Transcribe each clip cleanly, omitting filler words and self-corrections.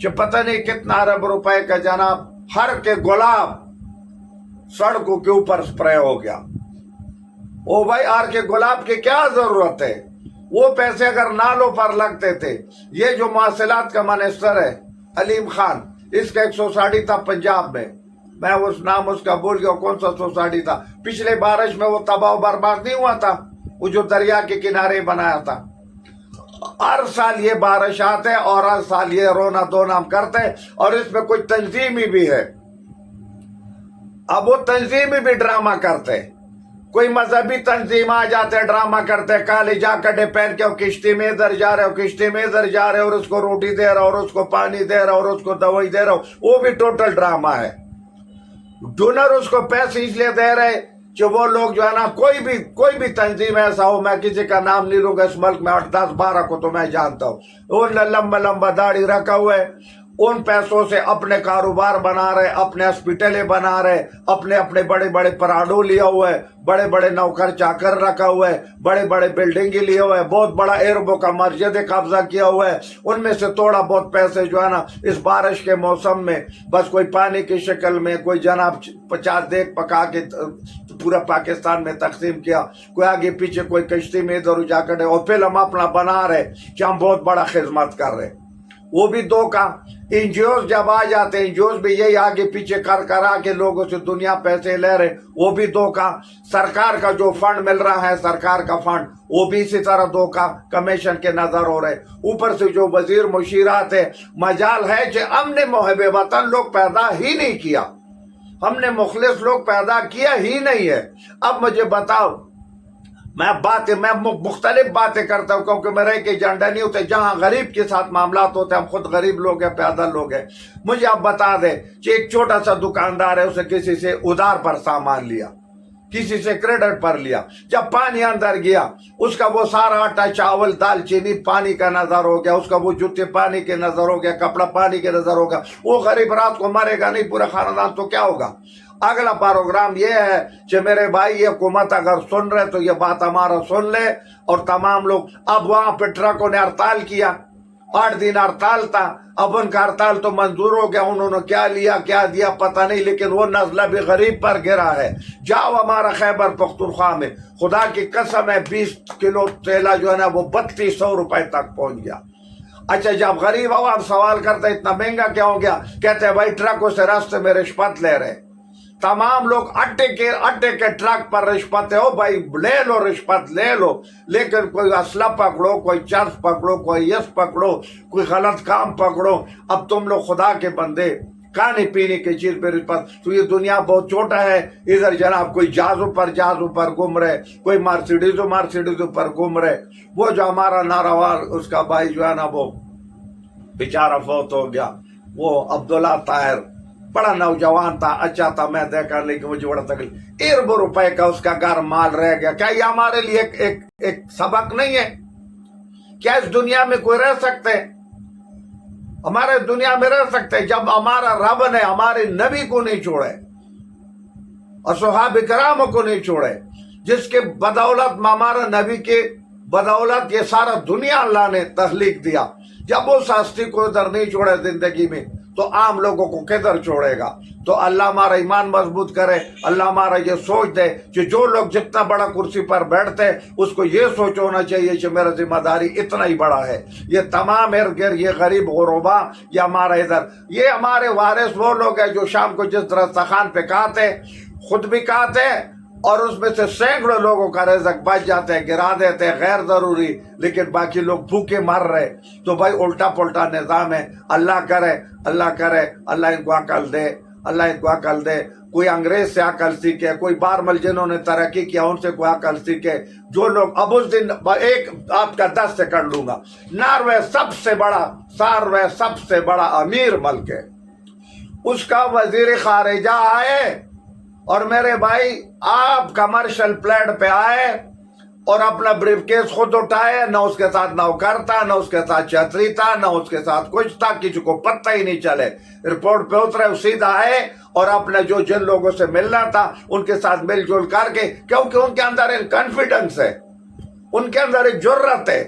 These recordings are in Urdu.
کہ پتہ نہیں کتنا ارب روپے کا جناب ہر کے گلاب سڑکوں کے اوپر سپرے ہو گیا. او بھائی ہر کے گلاب کی کیا ضرورت ہے؟ وہ پیسے اگر نالوں پر لگتے تھے. یہ جو مواصلات کا منسٹر ہے علیم خان، اس کا ایک سوسائٹی تھا پنجاب میں اس نام اس کا بھول گیا کون سا سوسائٹی تھا. پچھلے بارش میں وہ تباہ و برباد نہیں ہوا تھا، وہ جو دریا کے کنارے بنایا تھا. ہر سال یہ بارش آتے اور ہر سال یہ رونا دھونا ہم کرتے، اور اس میں کوئی تنظیمی بھی ہے. اب وہ تنظیمی بھی ڈرامہ کرتے، کوئی مذہبی تنظیم آ جاتے ڈرامہ کرتے، کالے جاکٹیں پہن کے کشتی میں ادھر جا رہے ہو، کشتی میں ادھر جا رہے ہو، اور اس کو روٹی دے رہا ہو، اور اس کو پانی دے رہا ہو، اور اس کو دوائی دے رہا ہو. وہ بھی ٹوٹل ڈرامہ ہے. ڈونر اس کو پیسے اس لیے دے رہے کہ وہ لوگ جو ہے نا، کوئی بھی تنظیم ایسا ہو، میں کسی کا نام نہیں لوں گا اس ملک میں، 8 10 12 کو تو میں جانتا ہوں، وہ لمبا داڑھی رکھا ہوا ہے. ان پیسوں سے اپنے کاروبار بنا رہے، اپنے ہاسپٹلیں بنا رہے، اپنے بڑے پراڈو لیا ہوا ہے، بڑے نوکر چاکر رکھا ہوا ہے، بڑے بلڈنگ لیے ہوئے، بہت بڑا اربوں کا مسجد قبضہ کیا ہوا ہے. ان میں سے تھوڑا بہت پیسے جو ہے نا اس بارش کے موسم میں بس کوئی پانی کی شکل میں کوئی جناب 50 دیگ پکا کے پورا پاکستان میں تقسیم کیا، کوئی آگے پیچھے کوئی کشتی میں ادھر جا کر، اور فلم اپنا بنا رہے کہ ہم بہت بڑا خدمت کر رہے. وہ بھی دھوکا. این جی اوز جب آ جاتے، این جی اوز بھی یہی آگے پیچھے کرا کے لوگوں سے دنیا پیسے لے رہے، وہ بھی دھوکا. سرکار کا جو فنڈ مل رہا ہے، سرکار کا فنڈ، وہ بھی اسی طرح دھوکا کمیشن کے نظر ہو رہے. اوپر سے جو وزیر مشیرات ہے، مجال ہے کہ ہم نے محب وطن لوگ پیدا ہی نہیں کیا، ہم نے مخلص لوگ پیدا کیا ہی نہیں ہے. اب مجھے بتاؤ، میں مختلف باتیں کرتا ہوں کیونکہ میرا ایک ایجنڈا نہیں ہوتا. جہاں غریب کے ساتھ معاملات ہوتے ہیں، ہم خود غریب لوگ ہیں، پیادہ لوگ ہیں. مجھے آپ بتا دیں کہ ایک چھوٹا سا دکاندار ہے، اسے کسی سے ادھار پر سامان لیا، کسی سے کریڈٹ پر لیا. جب پانی اندر گیا، اس کا وہ سارا آٹا چاول دال چینی پانی کا نظر ہو گیا، اس کا وہ جوتے پانی کے نظر ہو گیا، کپڑا پانی کے نظر ہو گیا. وہ غریب رات کو مرے گا نہیں، پورا خاندان تو کیا ہوگا. اگلا پروگرام یہ ہے کہ میرے بھائی یہ حکومت اگر سن رہے تو یہ بات ہمارا سن لے، اور تمام لوگ. اب وہاں پہ ٹرکوں نے ہڑتال کیا، 8 دن ہڑتال تھا. اب ان کا ہڑتال تو منظور ہو گیا، انہوں نے کیا لیا کیا دیا پتہ نہیں، لیکن وہ نزلہ بھی غریب پر گرا ہے. جاؤ ہمارا خیبر پختونخوا میں، خدا کی قسم ہے 20 کلو تیلا جو ہے نا وہ 3200 روپے تک پہنچ گیا. اچھا جب غریب عوام سوال کرتے اتنا مہنگا کیا ہو گیا، کہتے ہیں بھائی ٹرکوں سے راستے میں رشوت لے رہے. تمام لوگ اٹے کے ٹرک پر رشوت ہے. بھائی لے لو رشوت لے لو، لیکن کوئی اسلحہ پکڑو، کوئی چرس پکڑو، کوئی یس پکڑو، کوئی غلط کام پکڑو. اب تم لوگ خدا کے بندے، کھانے پینے کی چیز پہ رشوت. تو یہ دنیا بہت چھوٹا ہے. ادھر جناب کوئی جہازوں پر گھوم رہے، کوئی مرسیڈیزوں پر گھوم رہے. وہ جو ہمارا ناروال اس کا بھائی جو ہے نا وہ بیچارہ فوت ہو گیا، وہ عبداللہ طاہر، بڑا نوجوان تھا، اچھا تھا، میں دیکھا، لیکن مجھے بڑا تکلیف. 1 روپے کا اس کا گھر مال رہ گیا. کیا یہ ہمارے لیے ایک سبق نہیں ہے؟ کیا اس دنیا میں کوئی رہ سکتے؟ ہمارے دنیا میں رہ سکتے جب ہمارا رب نے ہمارے نبی کو نہیں چھوڑے اور صحابہ کرام کو نہیں چھوڑے، جس کے بدولت ہمارا نبی کے بدولت یہ سارا دنیا اللہ نے تخلیق دیا. جب اس ہستی کو ادھر نہیں چھوڑے زندگی میں تو عام لوگوں کو کدھر چھوڑے گا؟ تو اللہ ہمارا ایمان مضبوط کرے. اللہ ہمارا یہ سوچ دے کہ جو لوگ جتنا بڑا کرسی پر بیٹھتے اس کو یہ سوچ ہونا چاہیے کہ میرا ذمہ داری اتنا ہی بڑا ہے. یہ تمام ارد گرد یہ غریب غربا، یہ ہمارا ادھر، یہ ہمارے وارث وہ لوگ ہیں جو شام کو جس طرح دسترخوان پہ کھاتے، خود بھی کھاتے، اور اس میں سے سینکڑوں لوگوں کا رزق بچ جاتے ہیں، گرا دیتے ہیں غیر ضروری، لیکن باقی لوگ بھوکے مر رہے. تو بھائی الٹا پلٹا نظام ہے. اللہ کرے اللہ ان کو عقل دے، اللہ ان کو عقل دے. کوئی انگریز سے عقل سیکھے، کوئی بارمل جنہوں نے ترقی کیا ان سے کوئی عقل سیکھے. جو لوگ اب اس دن ایک آپ کا 10 سے کر لوں گا، ناروے سب سے بڑا امیر ملک ہے، اس کا وزیر خارجہ آئے اور میرے بھائی آپ کمرشل پلیٹ پہ آئے اور اپنا بریف کیس خود اٹھائے، نہ اس کے ساتھ نوکر تھا، نہ اس کے ساتھ چھتری تھا، نہ اس کے ساتھ کچھ تھا، کسی کو پتہ ہی نہیں چلے. رپورٹ پہ اترے، سیدھا آئے اور اپنے جو جن لوگوں سے ملنا تھا ان کے ساتھ مل جل کر کے، کیونکہ ان کے اندر ایک کانفیڈنس ہے، ان کے اندر ایک جرت ہے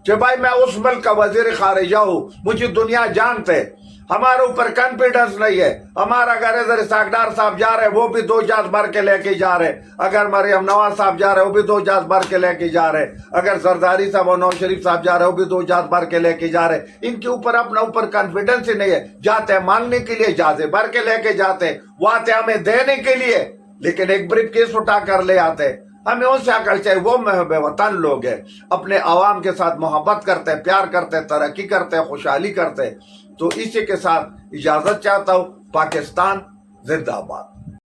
کہ بھائی میں اس ملک کا وزیر خارجہ ہوں، مجھے دنیا جانتے، ہمارے اوپر کانفیڈنس نہیں ہے، ہمارا اگر ادھر اسحاق ڈار صاحب جا رہے وہ بھی 2 جہاز بھر کے لے کے جا رہے، اگر مریم نواز صاحب جا رہے وہ بھی 2 جہاز بھر کے لے کے جا رہے، اگر زرداری صاحب اور نواز شریف صاحب جا رہے وہ بھی 2 جہاز بھر کے لے کے جا رہے، ان کے اوپر اپنا اوپر کانفیڈنس ہی نہیں ہے، جاتے ہیں مانگنے کے لیے، جہازیں بھر کے لے کے جاتے، وہ آتے ہمیں دینے کے لیے، لیکن ایک بریف کیس اٹھا کر لے آتے۔ ہمیں ان سے عقل چاہیے، وہ محب وطن لوگ ہیں، اپنے عوام کے ساتھ محبت کرتے، پیار کرتے، ترقی کرتے، خوشحالی کرتے۔ تو اسی کے ساتھ اجازت چاہتا ہوں۔ پاکستان زندہ باد۔